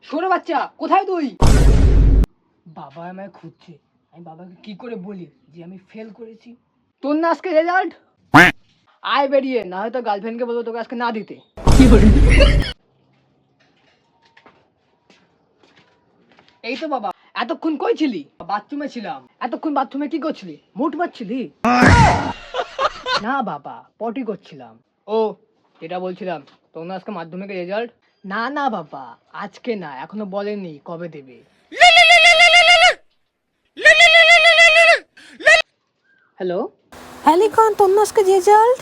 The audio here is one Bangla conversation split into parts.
সরে বাচ্চা, কোথায় তুই? বাবা আমায় খুঁজছে, আমি বাবাকে কি করে বলি যে আমি ফেল করেছি? তোর না আজকে রেজাল্ট? আয় বেরিয়ে, না হয়তো গার্লফ্রেন্ডকে বলবো তোকে আজকে না দিতে। এই তো বাবা। এতক্ষণ কই ছিলি? বাথরুমে ছিলাম। এতক্ষণ বাথরুমে কি করছিলি? মুট মারছিলি? না বাবা, পটি করছিলাম। ও, যেটা বলছিলাম, তোর না আজকে মাধ্যমিকের রেজাল্ট? না না বাবা, আজকে না, এখনো বলেনি কবে দেবে। হ্যালো। হ্যালিকন তোর না আজকে রেজাল্ট?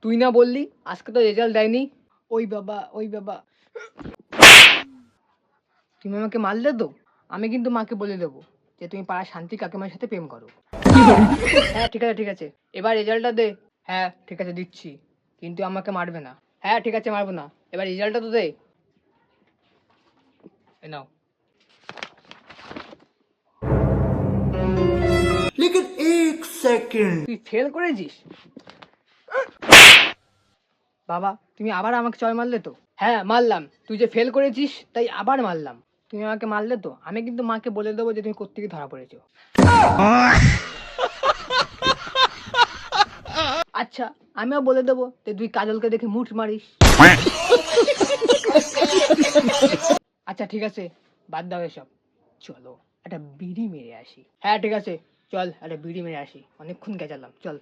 তুই না বললি আজকে তো রেজাল্ট দেয়নি? ওই বাবা, ওই বাবা। তুমি আমাকে মারলে তো? আমি কিন্তু মাকে বলে দেবো যে তুমি পাড়ার শান্তি কাকিমার সাথে প্রেম করো। হ্যাঁ ঠিক আছে ঠিক আছে, এবার রেজাল্টটা দে। হ্যাঁ ঠিক আছে দিচ্ছি, কিন্তু আমাকে মারবে না। হ্যাঁ ঠিক আছে মারবো না, এবার রেজাল্টটা তো দে। এ নাও। लेकिन एक सेकंड তুই ফেল করেছিস? বাবা তুমি আবার আমাকে চড় মারলে তো? হ্যাঁ মারলাম, তুই যে ফেল করেছিস তাই আবার মারলাম। তুমি আমাকে মারলে তো, আমি কিন্তু মাকে বলে দেবো যে তুমি কোত্থেকে ধরা পড়েছো। আচ্ছা, আমিও বলে দেবো যে তুই কাজলকে দেখে মুঠ মারিস। আচ্ছা ঠিক আছে, বাদ দাও এসব, চলো একটা বিড়ি মেরে আসি। হ্যাঁ ঠিক আছে, চল একটা বিড়ি মেরে আসি, অনেকক্ষণ গেছালাম, চল।